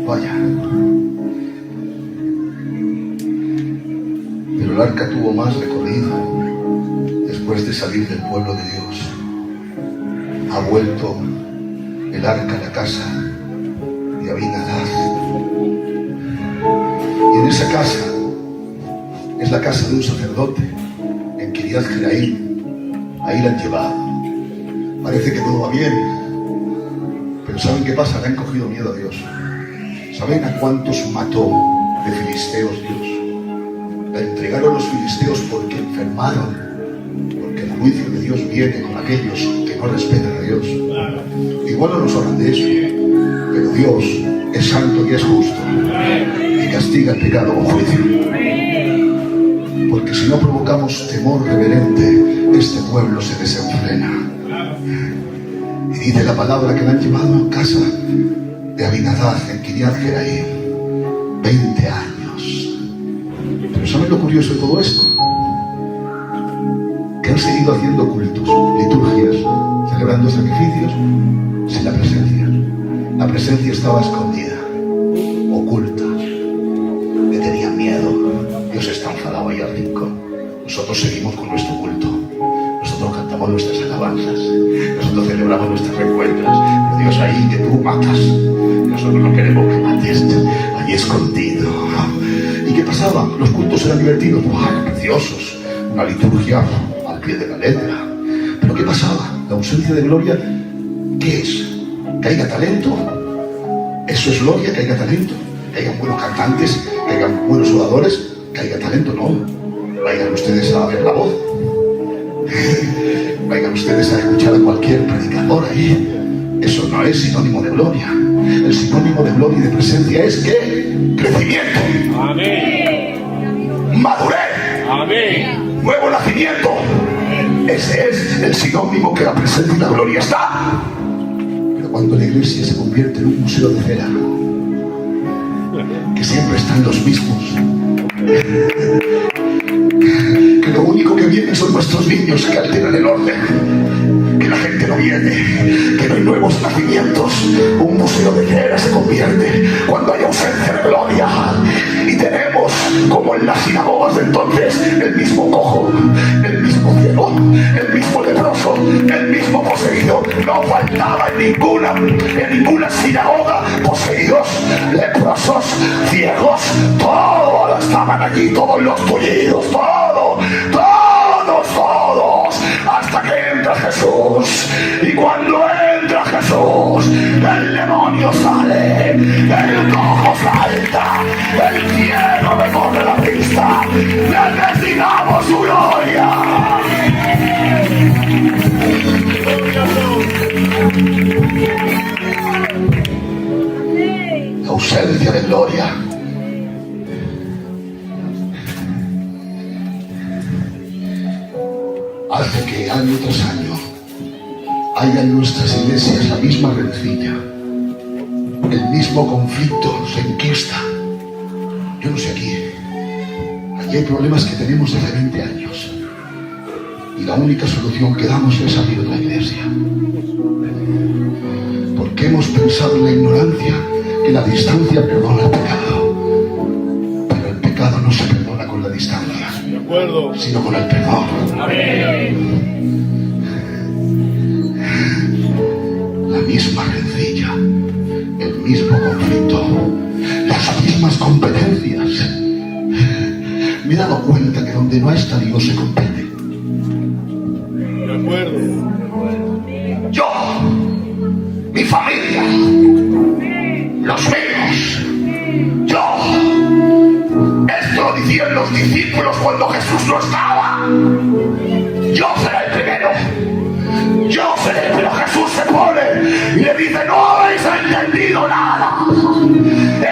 Vaya. Pero el arca tuvo más recorrido después de salir del pueblo de Dios. Ha vuelto el arca a la casa de Abinadab. Y en esa casa es la casa de un sacerdote en Kiriat Jearim. Ahí la han llevado. Parece que todo va bien, pero ¿saben qué pasa? Le han cogido miedo a Dios. ¿Saben a cuántos mató de filisteos Dios? La entregaron los filisteos porque enfermaron, porque el juicio de Dios viene con aquellos que no respetan a Dios. Igual no nos hablan de eso, pero Dios es santo y es justo y castiga el pecado con juicio. Porque si no provocamos temor reverente, este pueblo se desenfrena. Y dice la palabra que la han llevado a casa de Abinadab en Kiriat Jearim 20 años. Pero ¿saben lo curioso de todo esto? Que han seguido haciendo cultos, liturgias, celebrando sacrificios sin la presencia. La presencia estaba escondida, oculta. Le tenían miedo. Dios está enfadado ahí al rincón. Nosotros seguimos con nuestro culto. Nosotros cantamos nuestras alabanzas. Nosotros celebramos nuestras reencuentras. Pero Dios ahí que tú matas. Nosotros no queremos que mates. Allí escondido. ¿Y qué pasaba? Los cultos eran divertidos. ¡Buah, preciosos! Una liturgia al pie de la letra. ¿Pero qué pasaba? La ausencia de gloria, ¿qué es? ¿Que haya talento? ¿Eso es gloria? ¿Que haya talento? ¿Que hayan buenos cantantes? ¿Que hayan buenos oradores? ¿Que haya talento? No. Vayan ustedes a ver la voz. Vayan ustedes a escuchar a cualquier predicador ahí. Eso no es sinónimo de gloria. El sinónimo de gloria y de presencia es ¿qué? Crecimiento. Amén. Madurez. Amén. Nuevo nacimiento. Ese es el sinónimo que la presencia y la gloria está. Pero cuando la iglesia se convierte en un museo de cera, que siempre están los mismos, que lo único que vienen son nuestros niños que alteran el orden, que la gente no viene, que no hay nuevos nacimientos, un museo de cera se convierte cuando hay ausencia de gloria. Y tenemos, como en las sinagogas de entonces, el mismo cojo, el mismo ciego, el mismo leproso, el mismo poseído. No faltaba en ninguna sinagoga poseídos, leprosos, ciegos, todos estaban allí, todos los tullidos, todos, hasta que entra Jesús. Y cuando entra Jesús, el demonio sale, el cojo salta, el ciego me corre la vista. Necesitamos su gloria. La ausencia de gloria hace que año tras año haya en nuestras iglesias la misma rencilla, el mismo conflicto se enquista. Yo no sé aquí hay problemas que tenemos desde 20 años y la única solución que damos es abrir la iglesia, porque hemos pensado en la ignorancia que la distancia perdona el pecado, pero el pecado no se perdona con la distancia, De acuerdo. sino con el perdón. La misma rencilla, el mismo conflicto, las mismas competencias. Me he dado cuenta que donde no está Dios se compete. De acuerdo. Yo, mi familia, los míos, yo. Esto lo decían los discípulos cuando Jesús no estaba. Yo seré el primero. Yo seré, pero Jesús se pone y le dice, no habéis entendido nada.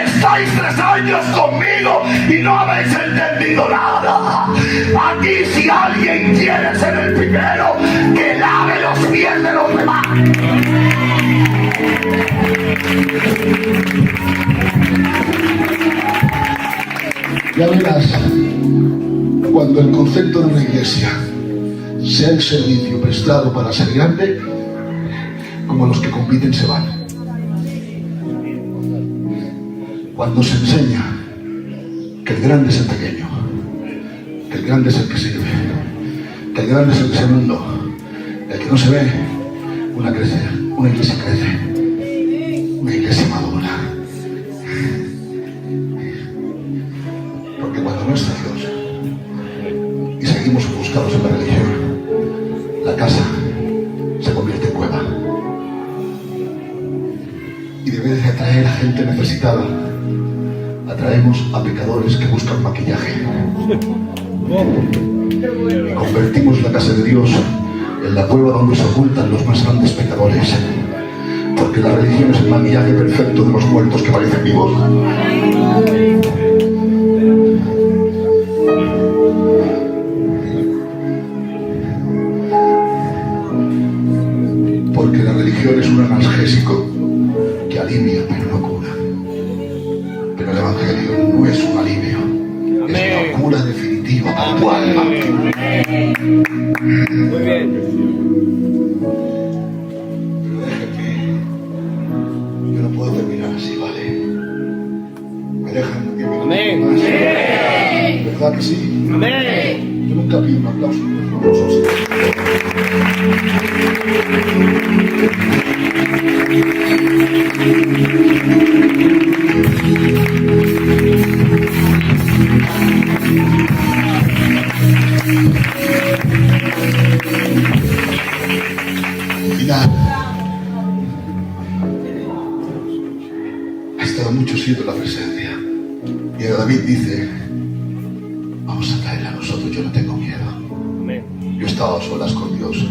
Estáis 3 años conmigo y no habéis entendido nada. Aquí si alguien quiere ser el primero, que lave los pies de los demás. Ya verás, cuando el concepto de una iglesia sea el servicio prestado para ser grande, como los que compiten se van. Cuando se enseña que el grande es el pequeño, que el grande es el que sirve, que el grande es el que se mundo, el que no se ve, una iglesia crece, una iglesia madura. está Dios y seguimos ofuscados en la religión, la casa se convierte en cueva. Y de vez de atraer a gente necesitada, atraemos a pecadores que buscan maquillaje. Y convertimos la casa de Dios en la cueva donde se ocultan los más grandes pecadores. Porque la religión es el maquillaje perfecto de los muertos que parecen vivos. Porque la religión es un analgésico que alivia pero no cura. Pero el Evangelio no es un alivio, es la cura definitiva para tu alma. Muy bien. Yo no puedo terminar así, ¿vale? ¿Me dejan 10 minutos Amén. más? ¿Verdad que sí? Amén. Yo nunca pido un aplauso por los otros. Final. Ha estado mucho siendo la presencia. Y David dice, vamos a traerla a nosotros, yo no tengo miedo. Amén. Yo he estado a solas con Dios,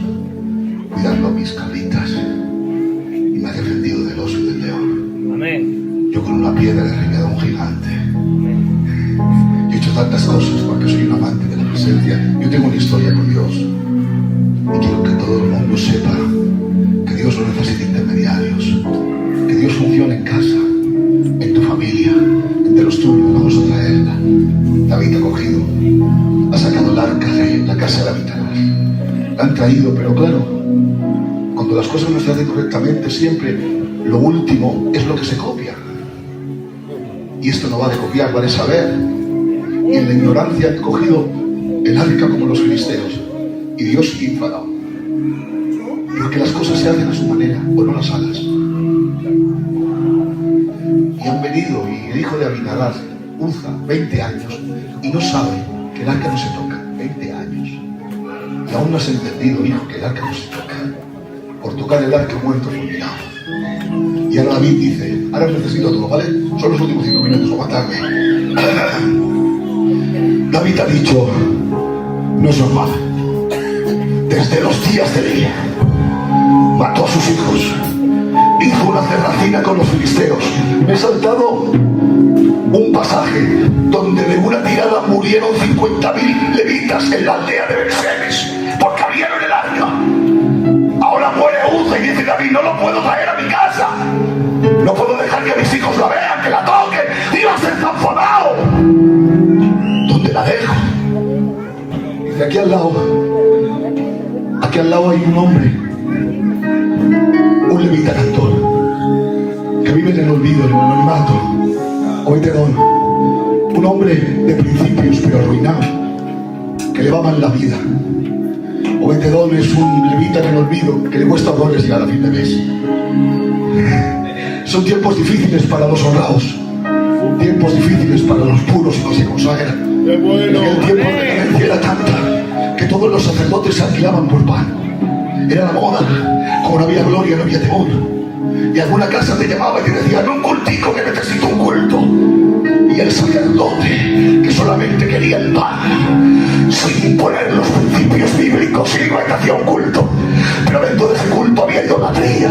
cuidando a mis cabritas, y me ha defendido del oso y del león. Amén. Yo con una piedra he reñido a un gigante. Amén. Yo he hecho tantas cosas porque soy un amante de la presencia. Yo tengo una historia con Dios. Y quiero que todo el mundo sepa que Dios no necesita intermediarios. Que Dios funciona en casa, en tu familia, entre los tuyos. Vamos a traerla. David ha cogido, ha sacado el arca de la casa de Abitanar. La han traído, pero claro, cuando las cosas no se hacen correctamente, siempre lo último es lo que se copia. Y esto no va de copiar, va de saber. Y en la ignorancia han cogido el arca como los filisteos. Y Dios sigue enfadado. Porque las cosas se hacen a su manera, o no las hagas. Y han venido, y el hijo de Abinadab, Uza, 20 años, y no sabe que el arca no se toca. 20 años. Y aún no has entendido, hijo, que el arca no se toca. Por tocar el arca muerto fulminado. Y ahora David dice, ahora necesito todo, ¿vale? Son los últimos 5 minutos, aguantarme. David ha dicho, no es normal. Desde los días de Elí, mató a sus hijos, hizo una cerracina con los filisteos. Me he saltado un pasaje donde de una tirada murieron 50.000 levitas en la aldea de Betsemes porque abrieron el arca. Ahora muere Uza y dice David, no lo puedo traer a mi casa. No puedo dejar que mis hijos la vean, que la toquen. Dios está enfadado. ¿Dónde la dejo? Dice, aquí al lado hay un hombre, un levita cantor, que vive en el olvido, en el anonimato. Obed-edom, un hombre de principios pero arruinado, que le va mal la vida. Obed-edom es un levita en el olvido que le cuesta horrores llegar a fin de mes. Son tiempos difíciles para los honrados, tiempos difíciles para los puros y no se consagran. ¡Qué bueno! El tiempo de decadencia era tanta que todos los sacerdotes se alquilaban por pan. Era la moda. Como no había gloria, no había temor. Y alguna casa te llamaba y te decía, no un cultico, que necesito un culto. Y el sacerdote, que solamente quería el pan, sin imponer los principios bíblicos, iba y hacía un culto. Pero dentro de ese culto había idolatría,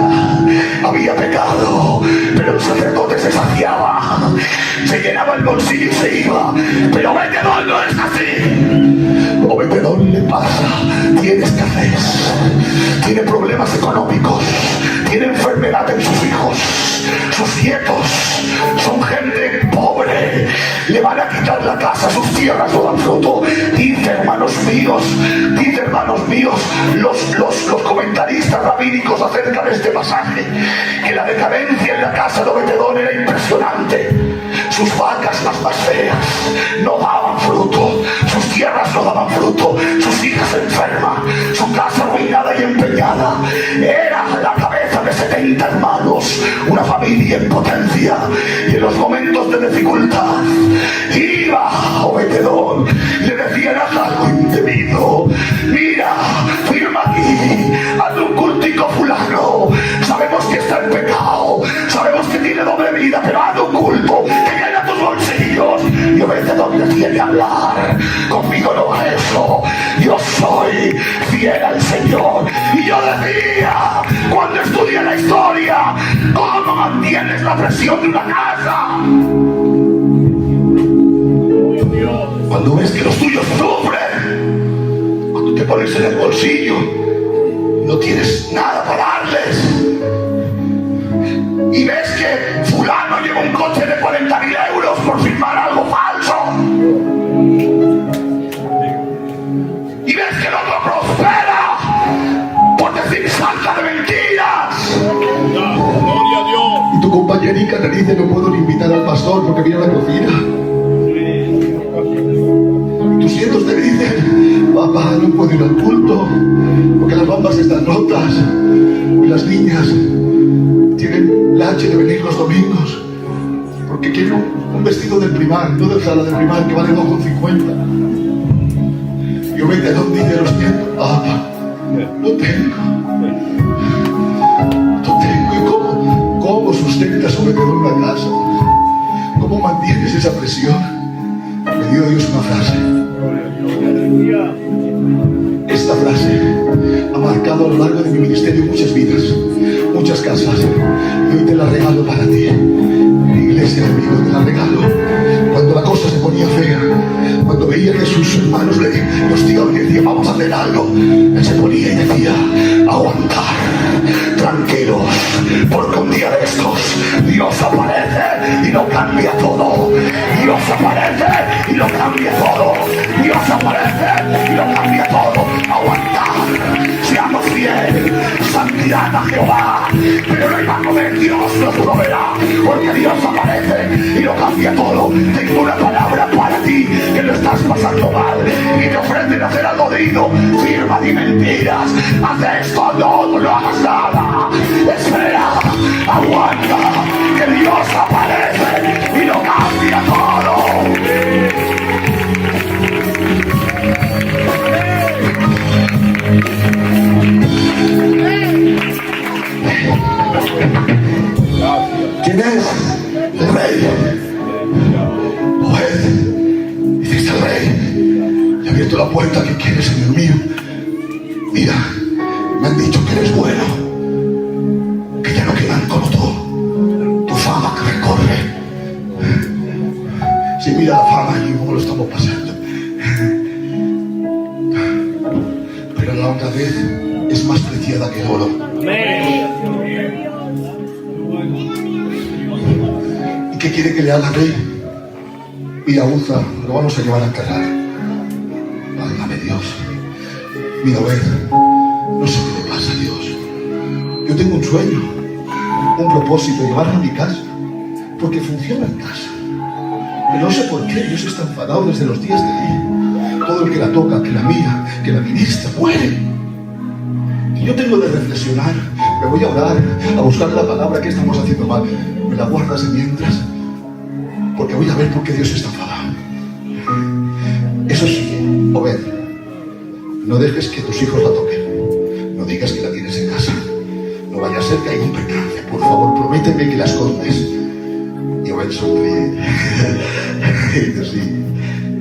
había pecado. Pero el sacerdote se saciaba, se llenaba el bolsillo y se iba. Pero Obed-edom no es así. Obed-edom le pasa, tiene escasez, tiene problemas económicos, tiene enfermedad en sus hijos, sus nietos son gente pobre, le van a quitar la casa, sus tierras no dan fruto. Dice, hermanos míos, los comentaristas rabínicos acerca de este pasaje, que la decadencia en la casa de Obed-edom era impresionante. Sus vacas las más feas no daban fruto, sus tierras no daban fruto, sus hijas enfermas, su casa arruinada y empeñada. Era la cabeza de 70 hermanos, una familia en potencia, y en los momentos de dificultad iba Obed-Edom y le decían: haz algo indebido, mira, firma aquí, hazle un cultico fulano, sabemos que está en pecado, sabemos que tiene doble vida, pero hazle un culto que llena tus bolsillos. Y Obed-Edom le tiene que hablar: conmigo no va eso, yo soy fiel al Señor. Y yo decía, cuando estudié la historia, ¿cómo mantienes la presión de una casa? Cuando ves que los tuyos sufren, cuando te pones en el bolsillo, no tienes nada para darles, y ves que fulano lleva un coche de 40.000 euros por firmar algo falso, y ves que el otro prospera por decir sarta de mentiras. Gloria a Dios. Y tu compañerica te dice: no puedo ni invitar al pastor porque viene a la cocina. Y tus nietos te dicen: papá, no puedo ir al culto porque las bambas están rotas. Y las niñas tienen la H de venir los domingos porque quiero un vestido del Primar, no del Zara, del Primar, que vale 2,50. Y Obed-Edom dice a los nietos: papá, no tengo. ¿Y cómo sustentas Obed-Edom una casa? ¿Cómo mantienes esa presión? Me dio Dios una frase. Esta frase ha marcado a lo largo de mi ministerio muchas vidas, muchas casas, y hoy te la regalo para ti. Iglesia, amigo, te la regalo. Cuando la cosa se ponía fea, cuando veía que sus hermanos le hostigaban y decían: vamos a hacer algo, él se ponía y decía: aguantar, tranquilos, porque un día de estos Dios aparece y lo cambia todo. Dios aparece y lo cambia todo. Dios aparece y lo cambia todo. Aguantar, seamos fieles, santidad a Jehová, pero no hay más comer, Dios nos proveerá, porque Dios aparece y lo cambia todo. Tengo una palabra para ti que lo estás pasando mal y te ofrecen hacer algo digno. Firma ni mentiras, haz esto, no lo hagas nada. Espera, aguanta, que Dios aparece y lo cambia todo. ¿Quién es? El rey. Obed, dice: es el rey. Le he abierto la puerta. ¿Qué quieres, Señor mío? Mira, me han dicho que eres bueno, que ya no quedan como tú. Tu fama que recorre. Si mira la fama y cómo lo estamos pasando. Pero la honradez es más preciada que el oro. ¿Y qué quiere que le haga, rey? Mira, Uza, lo vamos a llevar a enterrar. Válgame Dios. Mira, Obed, no sé qué le pasa a Dios. Yo tengo un sueño, un propósito: llevarlo a mi casa, porque funciona en casa. Pero no sé por qué Dios está enfadado desde los días de ahí. Todo el que la toca, que la mira, que la ministra, muere. Y yo tengo de reflexionar. Me voy a orar, a buscar la palabra que estamos haciendo mal. ¿Me la guardas de mientras? Porque voy a ver por qué Dios está enfadado. Eso sí, Obed, no dejes que tus hijos la toquen. No digas que la tienes en casa. No vaya a ser que haya un percance. Por favor, prométeme que la escondes. Y Obed sonríe. Y dice: sí,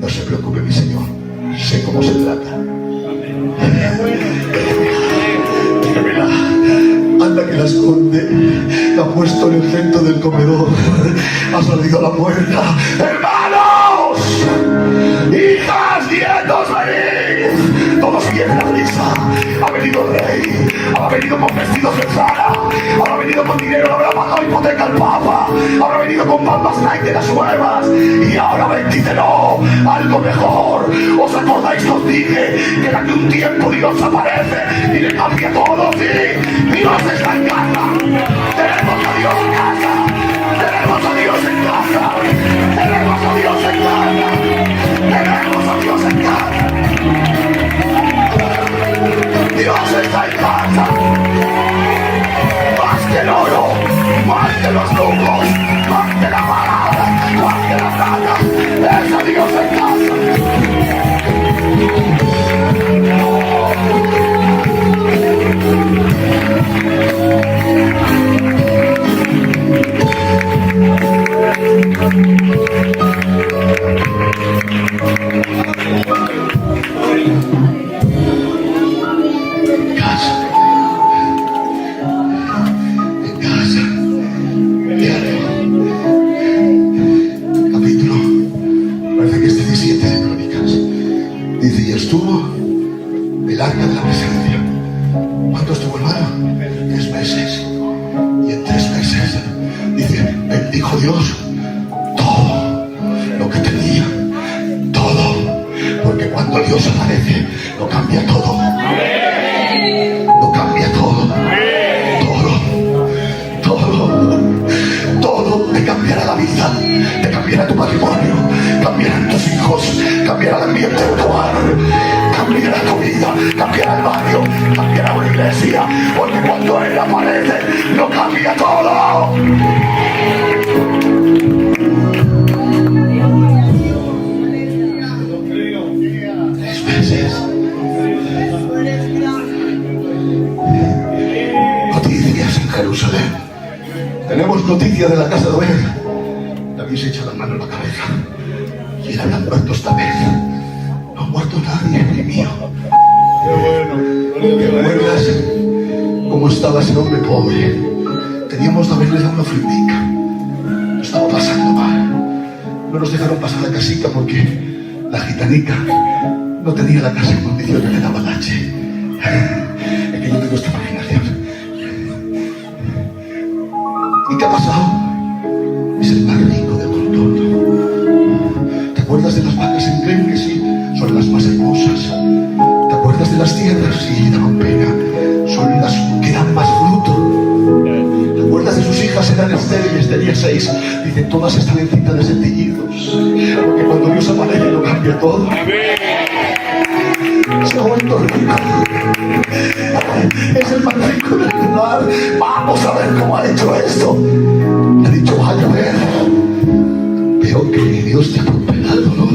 no se preocupe, mi Señor. Sé cómo se trata. Dígamela. Anda que la esconde. La ha puesto en el centro del comedor. Ha salido a la puerta. ¡Hermanos! ¡Hijas, nietos, venid! Todos vienen a prisa. Ha venido el rey. Ha venido con vestidos de Zara. Habrá venido con dinero. No habrá pagado hipoteca al Papa. Habrá venido con bambas Nike de las nuevas. Y ahora ven, dice: no, algo mejor. ¿Os acordáis que os dije que de aquí un tiempo Dios aparece y le cambia todo? Sí, Dios está en casa. Tenemos a Dios en casa. Tenemos a Dios en casa. Tenemos a Dios en casa. Tenemos a Dios en casa. Dios está en casa. Basta de los lujos, más que la palabra, más que la plata, es a Dios en casa. Capítulo, parece que es 17 de Crónicas. Dice, y estuvo el arca de la presencia. ¿Cuánto estuvo, hermano? 3 meses. Y en 3 meses, dice, bendijo Dios todo lo que tenía. Todo. Porque cuando Dios aparece, lo cambia todo. Lo cambia todo. Todo te cambiará la vida, te cambiará tu matrimonio, cambiarán tus hijos, cambiará el ambiente de tu hogar, cambiará tu vida, cambiará el barrio, cambiará una iglesia, porque cuando Él aparece, lo cambia todo. 3 meses. Noticias en Jerusalén. Tenemos noticias de la casa de Obed. David se echa la mano en la cabeza. ¿Quién habrá muerto esta vez? No ha muerto nadie, hijo mío. ¿Te acuerdas cómo estaba ese hombre pobre? Teníamos que haberle dado una ofrendica. Estaba pasando mal. No nos dejaron pasar la casita porque la gitanica no tenía la casa en condiciones, le daba lache. Es que yo tengo esta imaginación. ¿Y qué ha pasado? Es el más rico del montón. ¿Te acuerdas de las vacas en tren? Que sí, son las más hermosas. ¿Te acuerdas de las tierras? Sí, daban pena. Son las que dan más fruto. ¿Te acuerdas de sus hijas? Eran estériles, tenía 6. Dice, todas están en cinta de centellizos. Porque cuando Dios aparece lo cambia todo. Se ha vuelto rico. Es el más rico del lugar. Vamos a ver cómo ha hecho esto. Le ha dicho, vaya a ver. Veo que Dios te ha atropellado, ¿no?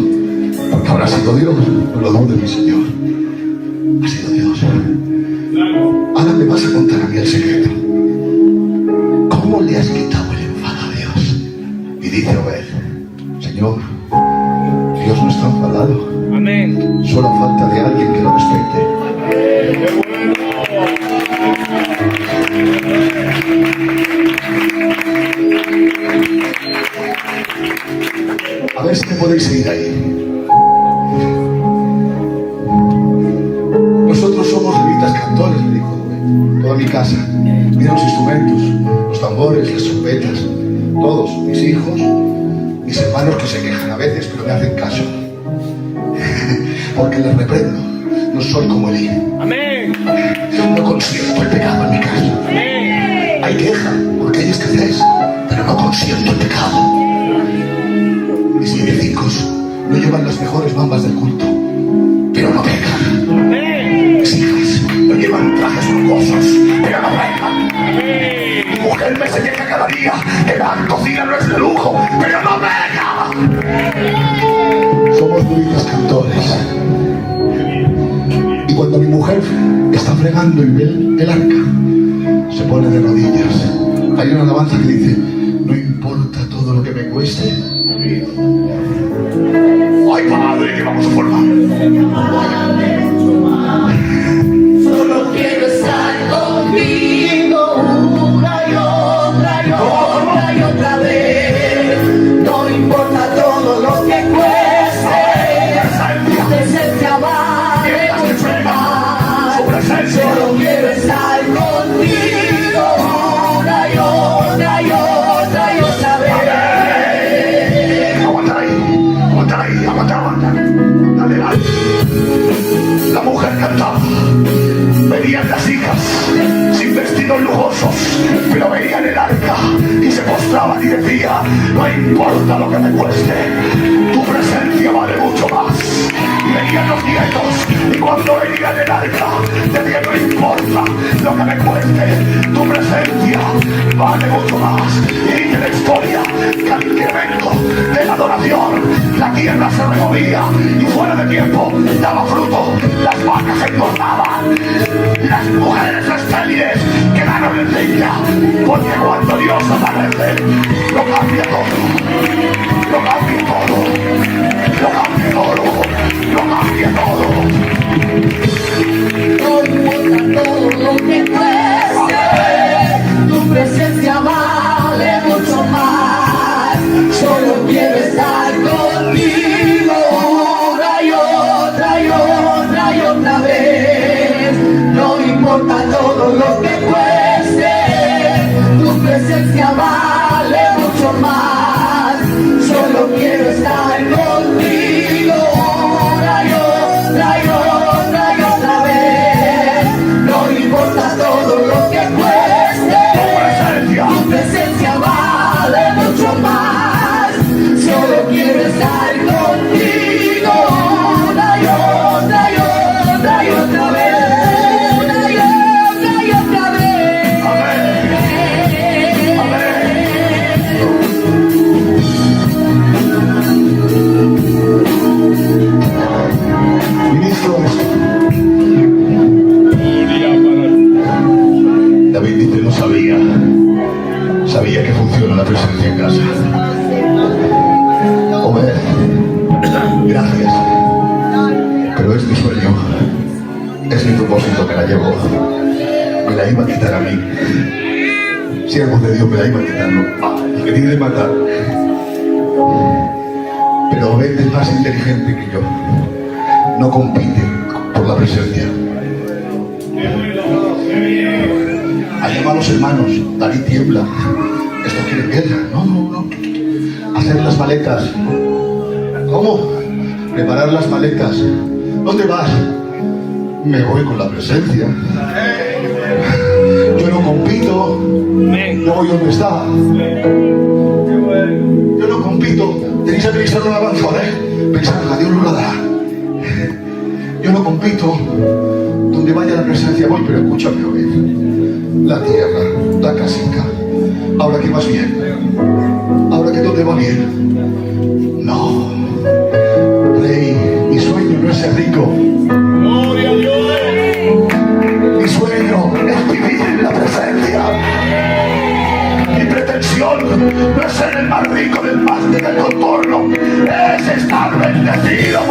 Porque habrá sido Dios. No lo dude, mi Señor. Ha sido Dios. Ahora me vas a contar a mí el secreto. ¿Cómo le has quitado el enfado a Dios? Y dice Obed, Señor, Dios no está enfadado. Amén. Solo falta de alguien que lo respete. A ver si me podéis seguir ahí. Nosotros somos levitas cantores, me dijo Rubén. Toda mi casa. Mira los instrumentos, los tambores, las trompetas. Todos, mis hijos, mis hermanos que se quejan a veces, pero me hacen caso. Porque les reprendo. No soy como Elí. Amén. No consiento el pecado en mi casa. Amén. Hay queja, porque hay escasez, pero no consiento el pecado. Mis nietecicos no llevan las mejores bambas del culto, pero no pecan. Amén. Mis hijas no llevan trajes lujosos, pero no pecan. Amén. Mi mujer me señala cada día que la cocina no es de lujo, pero no peca. Somos bonitos cantores. Y cuando mi mujer está fregando y ve el arca, se pone de rodillas. Hay una alabanza que dice, no importa todo lo que me cueste. Ay, Padre, que vamos a formar. Solo quiero estar contigo una y otra y otra y otra vez. No importa todo lo que cueste, tu presencia vale mucho más. Solo quiero estar contigo una y otra y otra y otra vez. Aguanta. Dale. La mujer cantaba. Venían las hijas sin vestidos lujosos, pero veían el arca y se postraban y decía, no importa lo que me cueste, tu presencia vale mucho más. Y venían los nietos Y cuando venga en el arca, te digo, no importa lo que me cueste, tu presencia vale mucho más. Y en la historia, que al incremento de la adoración, la tierra se removía y fuera de tiempo daba fruto, las vacas engordaban, las mujeres estériles quedaron en leña, porque cuando Dios aparece, lo cambia todo, lo cambia todo, lo cambia todo, lo cambia todo. No importa todo lo que cueste, tu presencia vale mucho más. Solo quiero estar contigo una y otra y otra y otra vez. No importa todo lo que cueste, tu presencia vale mucho más. Solo quiero estar contigo una y otra y otra y otra vez. No importa todo lo que cueste, tu presencia vale mucho más. Solo quiero estar contigo una y otra y otra y otra vez. Una y otra y otra vez. Ministros, Gloria para David dice, no sabía que funciona la presencia en casa. Obed, gracias, pero es mi sueño, es mi propósito, me la llevo, me la iba a quitar a mí, siervos de Dios, me la iba a quitar, no, que tiene de matar, pero Obed es más inteligente que yo, no compite por la presencia. Ha llamado a los hermanos, David tiembla. Estos quieren guerra. No. Hacer las maletas. ¿Cómo? Preparar las maletas. ¿Dónde vas? Me voy con la presencia. Yo no compito. Yo voy donde está. Yo no compito. Tenéis que pensar una avanzada, Pensarla, Dios lo dará. Yo no compito. Donde vaya la presencia voy, pero escúchame, Obed. La tierra, la casica. Ahora que vas bien. Ahora que todo te va bien. No. Rey, mi sueño no es ser rico. Gloria a Dios. Mi sueño es vivir en la presencia. Mi pretensión no es ser el más rico del máster del contorno. Es estar bendecido